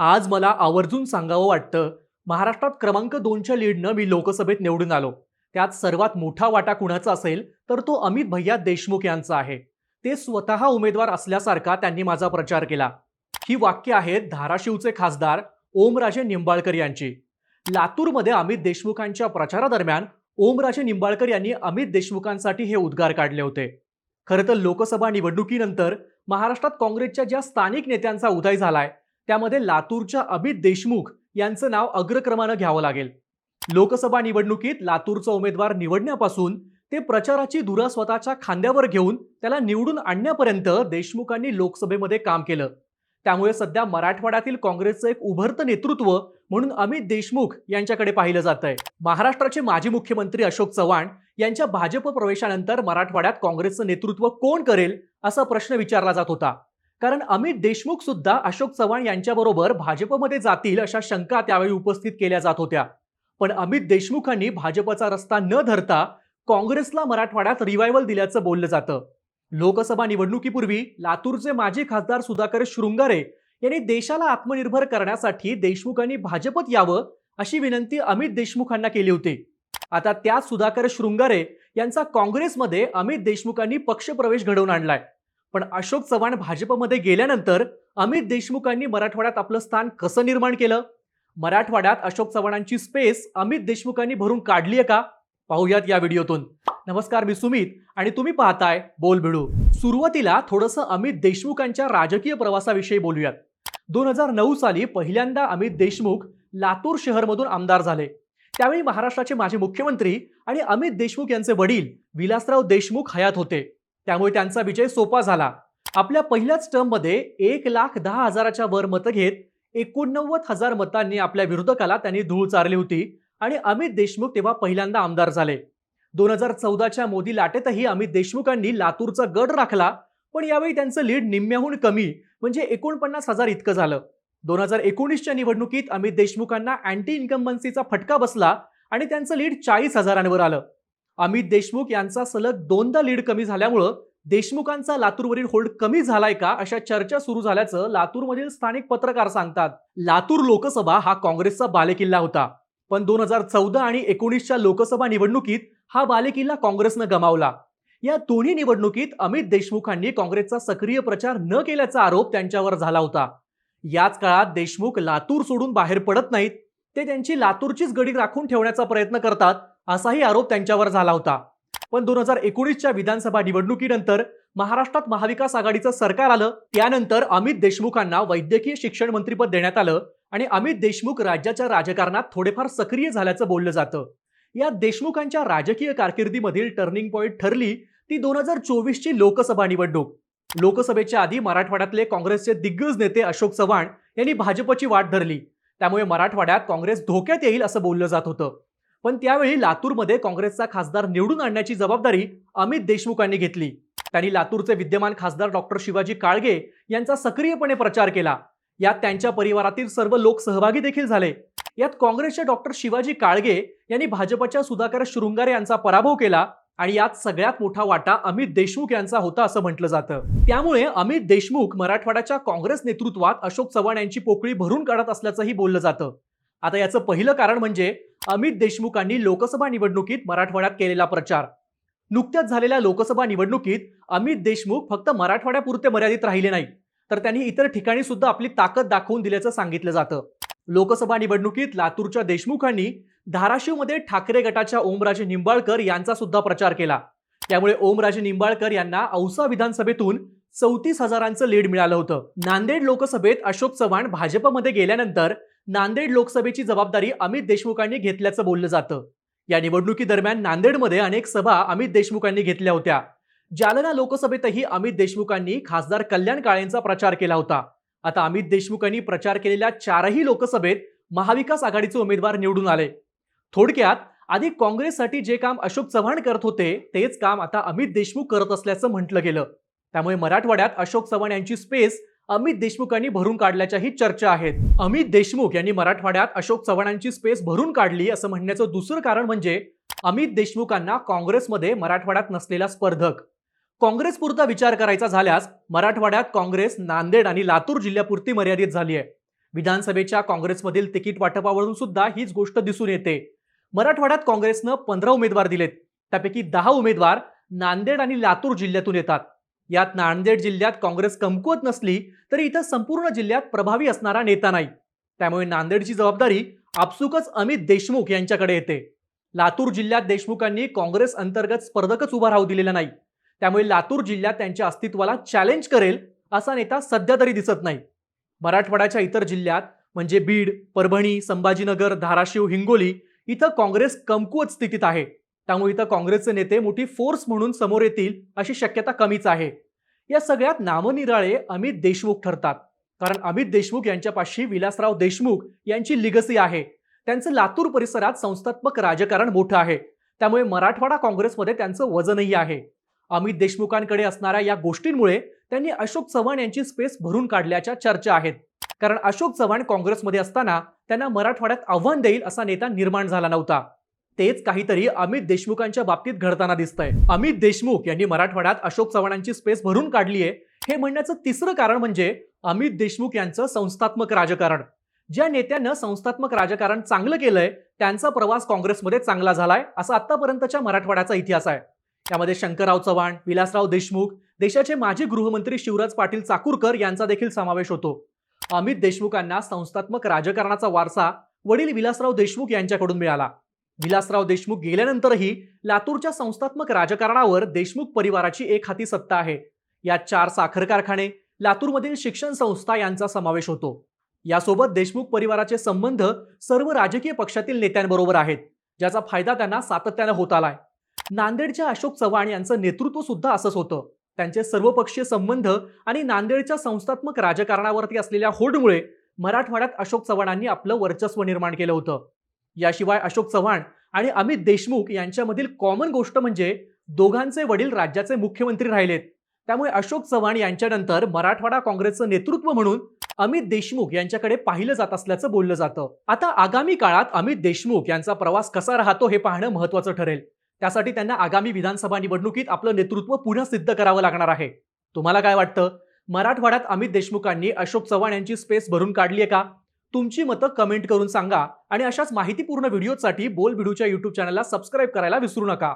आज मला आवर्जून सांगावं वाटतं, महाराष्ट्रात क्रमांक 2च्या लीडनं मी लोकसभेत निवडून आलो. त्यात सर्वात मोठा वाटा कुणाचा असेल तर तो अमित भैया देशमुख यांचा आहे. ते स्वतः उमेदवार असल्यासारखा त्यांनी माझा प्रचार केला. ही वाक्य आहेत धाराशिवचे खासदार ओमराजे निंबाळकर यांची. लातूरमध्ये अमित देशमुखांच्या प्रचारादरम्यान ओमराजे निंबाळकर यांनी अमित देशमुखांसाठी हे उद्गार काढले होते. खरं तर लोकसभा निवडणुकीनंतर महाराष्ट्रात काँग्रेसच्या ज्या स्थानिक नेत्यांचा उदय झालाय, त्यामध्ये लातूरच्या अमित देशमुख यांचं नाव अग्रक्रमानं घ्यावं लागेल. लोकसभा निवडणुकीत लातूरचा उमेदवार निवडण्यापासून ते प्रचाराची धुरा स्वतःच्या खांद्यावर घेऊन त्याला निवडून आणण्यापर्यंत देशमुखांनी लोकसभेमध्ये काम केलं. त्यामुळे सध्या मराठवाड्यातील काँग्रेसचं एक उभरतं नेतृत्व म्हणून अमित देशमुख यांच्याकडे पाहिलं जातंय. महाराष्ट्राचे माजी मुख्यमंत्री अशोक चव्हाण यांच्या भाजप प्रवेशानंतर मराठवाड्यात काँग्रेसचं नेतृत्व कोण करेल असा प्रश्न विचारला जात होता. कारण अमित देशमुख सुद्धा अशोक चव्हाण यांच्याबरोबर भाजपमध्ये जातील अशा शंका त्यावेळी उपस्थित केल्या जात होत्या. पण अमित देशमुखांनी भाजपचा रस्ता न धरता काँग्रेसला मराठवाड्यात रिवायवल दिल्याचं बोललं जातं. लोकसभा निवडणुकीपूर्वी लातूरचे माजी खासदार सुधाकर शृंगारे यांनी देशाला आत्मनिर्भर करण्यासाठी देशमुखांनी भाजपत यावं अशी विनंती अमित देशमुखांना केली होती. आता त्या सुधाकर शृंगारे यांचा काँग्रेसमध्ये अमित देशमुखांनी पक्षप्रवेश घडवून आणलाय. पण अशोक चव्हाण भाजपमध्ये गेल्यानंतर अमित देशमुखांनी मराठवाड्यात आपलं स्थान कसं निर्माण केलं? मराठवाड्यात अशोक चव्हाणांची स्पेस अमित देशमुखांनी भरून काढली आहे का? पाहूयात या व्हिडिओतून. नमस्कार, मी सुमित आणि तुम्ही पाहताय बोलबिडू. सुरुवातीला थोडंसं अमित देशमुखांच्या राजकीय प्रवासाविषयी बोलूयात. 2009 साली पहिल्यांदा अमित देशमुख लातूर शहरमधून आमदार झाले. त्यावेळी महाराष्ट्राचे माजी मुख्यमंत्री आणि अमित देशमुख यांचे वडील विलासराव देशमुख हयात होते. त्यामुळे त्यांचा विजय सोपा झाला. आपल्या पहिल्याच टर्ममध्ये 1,10,000च्या वर मतं घेत 89,000 मतांनी आपल्या विरोधकाला त्यांनी धूळ चारली होती आणि अमित देशमुख तेव्हा पहिल्यांदा आमदार झाले. 2014च्या मोदी लाटेतही अमित देशमुखांनी लातूरचा गड राखला, पण यावेळी त्यांचं लीड निम्म्याहून कमी म्हणजे 49,000 इतकं झालं. 2019च्या निवडणुकीत अमित देशमुखांना अँटी इन्कम्बन्सीचा फटका बसला आणि त्यांचं लीड 40,000वर आलं. अमित देशमुख यांचा सलग दोनदा लीड कमी झाल्यामुळं देशमुखांचा लातूरवरील होल्ड कमी झालाय का अशा चर्चा सुरू झाल्याचं लातूरमधील स्थानिक पत्रकार सांगतात. लातूर लोकसभा हा काँग्रेसचा बालेकिल्ला होता, पण 2014 आणि 19च्या लोकसभा निवडणुकीत हा बालेकिल्ला काँग्रेसनं गमावला. या दोन्ही निवडणुकीत अमित देशमुखांनी काँग्रेसचा सक्रिय प्रचार न केल्याचा आरोप त्यांच्यावर झाला होता. याच काळात देशमुख लातूर सोडून बाहेर पडत नाहीत, ते त्यांची लातूरचीच गडी राखून ठेवण्याचा प्रयत्न करतात असाही आरोप त्यांच्यावर झाला होता. पण 2019च्या विधानसभा निवडणुकीनंतर महाराष्ट्रात महाविकास आघाडीचं सरकार आलं. त्यानंतर अमित देशमुखांना वैद्यकीय शिक्षण मंत्रीपद देण्यात आलं आणि अमित देशमुख राज्याच्या राजकारणात थोडेफार सक्रिय झाल्याचं बोललं जातं. या देशमुखांच्या राजकीय कारकिर्दीमधील टर्निंग पॉइंट ठरली ती 2024ची लोकसभा निवडणूक. लोकसभेच्या आधी मराठवाड्यातले काँग्रेसचे दिग्गज नेते अशोक चव्हाण यांनी भाजपची वाट धरली. त्यामुळे मराठवाड्यात काँग्रेस धोक्यात येईल असं बोललं जात होतं. पण त्यावेळी लातूरमध्ये काँग्रेसचा खासदार निवडून आणण्याची जबाबदारी अमित देशमुखांनी घेतली. त्यांनी लातूरचे विद्यमान खासदार डॉक्टर शिवाजी काळगे यांचा सक्रियपणे प्रचार केला. यात त्यांच्या परिवारातील सर्व लोक सहभागी देखील झाले. यात काँग्रेसचे डॉक्टर शिवाजी काळगे यांनी भाजपच्या सुधाकर शृंगारे यांचा पराभव केला आणि यात सगळ्यात मोठा वाटा अमित देशमुख यांचा होता असं म्हटलं जातं. त्यामुळे अमित देशमुख मराठवाड्याच्या काँग्रेस नेतृत्वात अशोक चव्हाण यांची पोकळी भरून काढत असल्याचंही बोललं जातं. आता याचं पहिलं कारण म्हणजे अमित देशमुखांनी लोकसभा निवडणुकीत मराठवाड्यात केलेला प्रचार. नुकत्याच झालेल्या लोकसभा निवडणुकीत अमित देशमुख फक्त मराठवाड्यापुरते मर्यादित राहिले नाही, तर त्यांनी इतर ठिकाणी सुद्धा आपली ताकद दाखवून दिल्याचं सांगितलं जातं. लोकसभा निवडणुकीत लातूरच्या देशमुखांनी धाराशिवमध्ये ठाकरे गटाच्या ओमराजे निंबाळकर यांचा सुद्धा प्रचार केला. त्यामुळे ओमराजे निंबाळकर यांना औसा विधानसभेतून 34,000चं लीड मिळालं होतं. नांदेड लोकसभेत अशोक चव्हाण भाजपमध्ये गेल्यानंतर नांदेड लोकसभेची जबाबदारी अमित देशमुखांनी घेतल्याचं बोललं जातं. या निवडणुकीदरम्यान नांदेडमध्ये अनेक सभा अमित देशमुखांनी घेतल्या होत्या. जालना लोकसभेतही अमित देशमुखांनी खासदार कल्याण काळेंचा प्रचार केला होता. आता अमित देशमुखांनी प्रचार केलेल्या 4ही लोकसभेत महाविकास आघाडीचे उमेदवार निवडून आले. थोडक्यात आधी काँग्रेससाठी जे काम अशोक चव्हाण करत होते तेच काम आता अमित देशमुख करत असल्याचं म्हटलं गेलं. त्यामुळे मराठवाड्यात अशोक चव्हाण यांची स्पेस अमित देशमुखांनी भरून काढल्याच्याही चर्चा आहेत. अमित देशमुख यांनी मराठवाड्यात अशोक चव्हाणांची स्पेस भरून काढली असं म्हणण्याचं दुसरं कारण म्हणजे अमित देशमुखांना काँग्रेसमध्ये मराठवाड्यात नसलेला स्पर्धक. काँग्रेसपुरता विचार करायचा झाल्यास मराठवाड्यात काँग्रेस नांदेड आणि लातूर जिल्ह्यापुरती मर्यादित झाली आहे. विधानसभेच्या काँग्रेसमधील तिकीट वाटपावरून सुद्धा हीच गोष्ट दिसून येते. मराठवाड्यात काँग्रेसनं 15 उमेदवार दिलेत. त्यापैकी 10 उमेदवार नांदेड आणि लातूर जिल्ह्यातून येतात. यात नांदेड जिल्ह्यात काँग्रेस कमकुवत नसली तरी इथं संपूर्ण जिल्ह्यात प्रभावी असणारा नेता नाही. त्यामुळे नांदेडची जबाबदारी आपसुकच अमित देशमुख यांच्याकडे येते. लातूर जिल्ह्यात देशमुखांनी काँग्रेस अंतर्गत स्पर्धकच उभा राहू दिलेला नाही. त्यामुळे लातूर जिल्ह्यात त्यांच्या अस्तित्वाला चॅलेंज करेल असा नेता सध्या तरी दिसत नाही. मराठवाड्याच्या इतर जिल्ह्यात म्हणजे बीड, परभणी, संभाजीनगर, धाराशिव, हिंगोली इथं काँग्रेस कमकुवत स्थितीत आहे. त्यामुळे इथं काँग्रेसचे नेते मोठी फोर्स म्हणून समोर येतील अशी शक्यता कमीच आहे. या सगळ्यात नामनिराळे अमित देशमुख ठरतात. कारण अमित देशमुख यांच्यापाशी विलासराव देशमुख यांची लिगसी आहे. त्यांचं लातूर परिसरात संस्थात्मक राजकारण मोठं आहे. त्यामुळे मराठवाडा काँग्रेसमध्ये त्यांचं वजनही आहे. अमित देशमुखांकडे असणाऱ्या या गोष्टींमुळे त्यांनी अशोक चव्हाण यांची स्पेस भरून काढल्याच्या चर्चा आहेत. कारण अशोक चव्हाण काँग्रेसमध्ये असताना त्यांना मराठवाड्यात आव्हान देईल असा नेता निर्माण झाला नव्हता. तेच काहीतरी अमित देशमुखांच्या बाबतीत घडताना दिसतंय. अमित देशमुख यांनी मराठवाड्यात अशोक चव्हाणांची स्पेस भरून काढलीये हे म्हणण्याचं तिसरं कारण म्हणजे अमित देशमुख यांचं संस्थात्मक राजकारण. ज्या नेत्यानं संस्थात्मक राजकारण चांगलं केलंय त्यांचा प्रवास काँग्रेसमध्ये चांगला झालाय असा आतापर्यंतच्या मराठवाड्याचा इतिहास आहे. त्यामध्ये शंकरराव चव्हाण, विलासराव देशमुख, देशाचे माजी गृहमंत्री शिवराज पाटील चाकूरकर यांचा देखील समावेश होतो. अमित देशमुखांना संस्थात्मक राजकारणाचा वारसा वडील विलासराव देशमुख यांच्याकडून मिळाला. विलासराव देशमुख गेल्यानंतरही लातूरच्या संस्थात्मक राजकारणावर देशमुख परिवाराची एक हाती सत्ता आहे. यात 4 साखर कारखाने, लातूरमधील शिक्षण संस्था यांचा समावेश होतो. यासोबत देशमुख परिवाराचे संबंध सर्व राजकीय पक्षातील नेत्यांबरोबर आहेत, ज्याचा फायदा त्यांना सातत्याने होत आलाय. नांदेडच्या अशोक चव्हाण यांचं नेतृत्व सुद्धा असंच होतं. त्यांचे सर्वपक्षीय संबंध आणि नांदेडच्या संस्थात्मक राजकारणावरती असलेल्या होडमुळे मराठवाड्यात अशोक चव्हाणांनी आपलं वर्चस्व निर्माण केलं होतं. याशिवाय अशोक चव्हाण आणि अमित देशमुख यांच्यामधील कॉमन गोष्ट म्हणजे दोघांचे वडील राज्याचे मुख्यमंत्री राहिलेत. त्यामुळे अशोक चव्हाण यांच्यानंतर मराठवाडा काँग्रेसचं नेतृत्व म्हणून अमित देशमुख यांच्याकडे पाहिलं जात असल्याचं बोललं जातं. आता आगामी काळात अमित देशमुख यांचा प्रवास कसा राहतो हे पाहणं महत्त्वाचं ठरेल. त्यासाठी त्यांना आगामी विधानसभा निवडणुकीत आपलं नेतृत्व पुन्हा सिद्ध करावं लागणार आहे. तुम्हाला काय वाटतं? मराठवाड्यात अमित देशमुखांनी अशोक चव्हाण यांची स्पेस भरून काढली आहे का? तुमची मतं कमेंट करून सांगा आणि अशाच माहितीपूर्ण व्हिडिओसाठी बोल बिडूच्या YouTube चॅनलला सबस्क्राईब करायला विसरू नका.